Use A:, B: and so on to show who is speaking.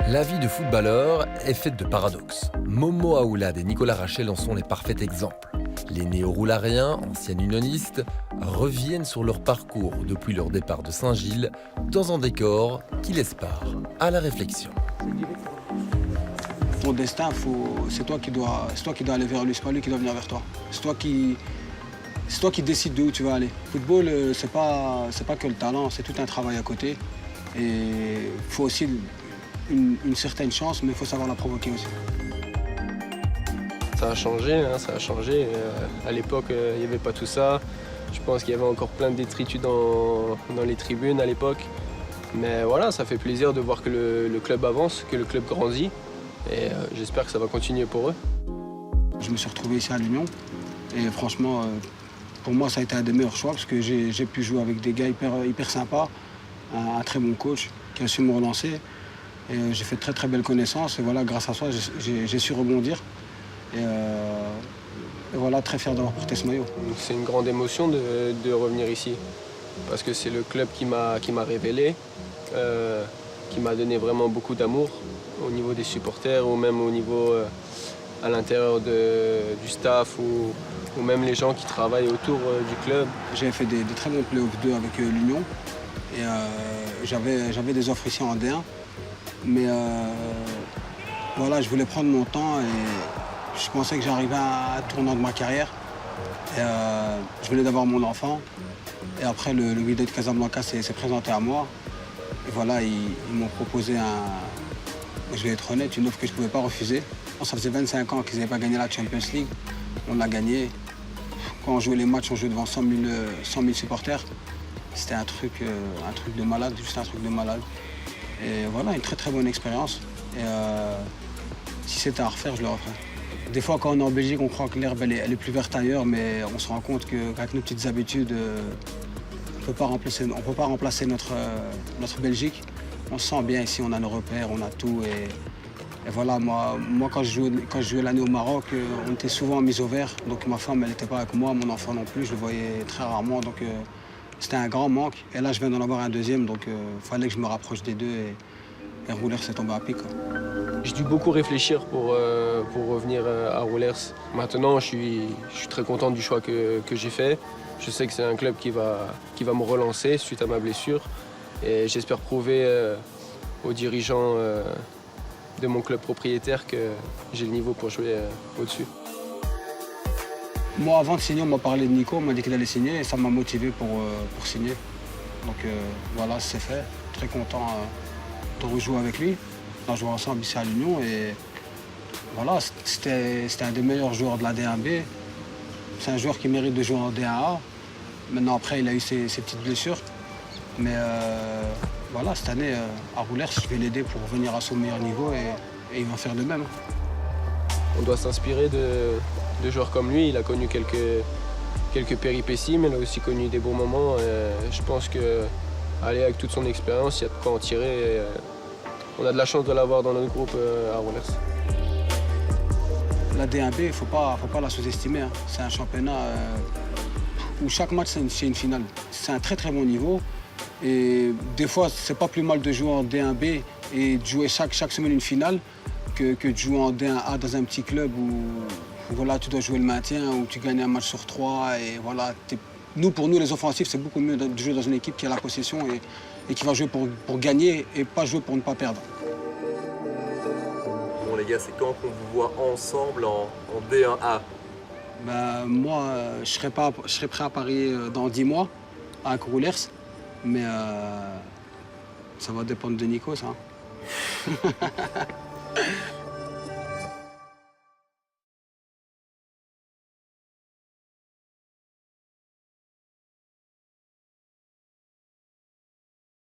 A: La vie de footballeur est faite de paradoxes. Momo Aoulad et Nicolas Rachel en sont les parfaits exemples. Les néo-roulariens, anciens unionistes, reviennent sur leur parcours depuis leur départ de Saint-Gilles dans un décor qui laisse part à la réflexion.
B: Ton destin, c'est toi qui dois aller vers lui, c'est pas lui qui doit venir vers toi. C'est toi qui décides d'où tu vas aller. Le football, c'est pas que le talent, c'est tout un travail à côté. Et il faut aussi une certaine chance, mais il faut savoir la provoquer aussi.
C: Ça a changé, ça a changé. À l'époque, il n'y avait pas tout ça. Je pense qu'il y avait encore plein de détritus dans les tribunes à l'époque. Mais voilà, ça fait plaisir de voir que le club avance, que le club grandit. Et j'espère que ça va continuer pour eux.
B: Je me suis retrouvé ici à l'Union. Et franchement, pour moi, ça a été un des meilleurs choix parce que j'ai pu jouer avec des gars hyper sympas, un très bon coach qui a su me relancer. Et j'ai fait de très belles connaissances. Et voilà, grâce à ça, j'ai su rebondir. Et voilà, très fier d'avoir porté ce maillot.
C: C'est une grande émotion de revenir ici. Parce que c'est le club qui m'a révélé, qui m'a donné vraiment beaucoup d'amour au niveau des supporters ou même au niveau à l'intérieur du staff ou même les gens qui travaillent autour du club.
B: J'ai fait des très bons playoffs 2 avec l'Union. Et j'avais des offres ici en D1. Mais voilà, je voulais prendre mon temps et je pensais que j'arrivais à un tournant de ma carrière. Et, je venais d'avoir mon enfant. Et après, le Wydad Casablanca s'est présenté à moi. Et voilà, ils m'ont proposé je vais être honnête, une offre que je ne pouvais pas refuser. Ça faisait 25 ans qu'ils n'avaient pas gagné la Champions League. On l'a gagné. Quand on jouait les matchs, on jouait devant 100 000 supporters. C'était un truc de malade, juste un truc de malade. Et voilà, une très bonne expérience. Et si c'était à refaire, je le referais. Des fois, quand on est en Belgique, on croit que l'herbe elle est plus verte ailleurs, mais on se rend compte qu'avec nos petites habitudes, on ne peut pas remplacer notre Belgique. On se sent bien ici, on a nos repères, on a tout. Et voilà, moi quand je jouais l'année au Maroc, on était souvent mis au vert. Donc ma femme, elle n'était pas avec moi, mon enfant non plus, je le voyais très rarement. Donc c'était un grand manque. Et là, je viens d'en avoir un deuxième, donc il fallait que je me rapproche des deux. Et Roulers s'est tombé à pic.
C: J'ai dû beaucoup réfléchir pour revenir à Roulers. Maintenant, je suis très content du choix que j'ai fait. Je sais que c'est un club qui va me relancer suite à ma blessure. Et j'espère prouver aux dirigeants de mon club propriétaire que j'ai le niveau pour jouer au-dessus.
B: Moi, avant de signer, on m'a parlé de Nico, on m'a dit qu'il allait signer et ça m'a motivé pour signer. Donc voilà, c'est fait. Très content de rejouer avec lui. On a joué ensemble ici à l'Union et voilà, c'était un des meilleurs joueurs de la D1B. C'est un joueur qui mérite de jouer en D1A. Maintenant, après, il a eu ses petites blessures. Mais voilà, cette année, à Roulers, je vais l'aider pour revenir à son meilleur niveau et il va faire de même.
C: On doit s'inspirer de joueurs comme lui. Il a connu quelques péripéties, mais il a aussi connu des bons moments. Je pense qu'aller avec toute son expérience, il y a de quoi en tirer. On a de la chance de l'avoir dans notre groupe à Roulers.
B: La D1B, il ne faut pas la sous-estimer. Hein. C'est un championnat où chaque match, c'est une finale. C'est un très bon niveau. Et des fois, c'est pas plus mal de jouer en D1B et de jouer chaque semaine une finale que de jouer en D1A dans un petit club où voilà, tu dois jouer le maintien, où tu gagnes un match sur 3. Et voilà, pour nous, les offensifs, c'est beaucoup mieux de jouer dans une équipe qui a la possession et qui va jouer pour gagner et pas jouer pour ne pas perdre.
D: Bon les gars, c'est quand qu'on vous voit ensemble en D1A?
B: Ben, moi, je serai prêt à parier dans 10 mois avec Roulers. Mais ça va dépendre de Nico, ça.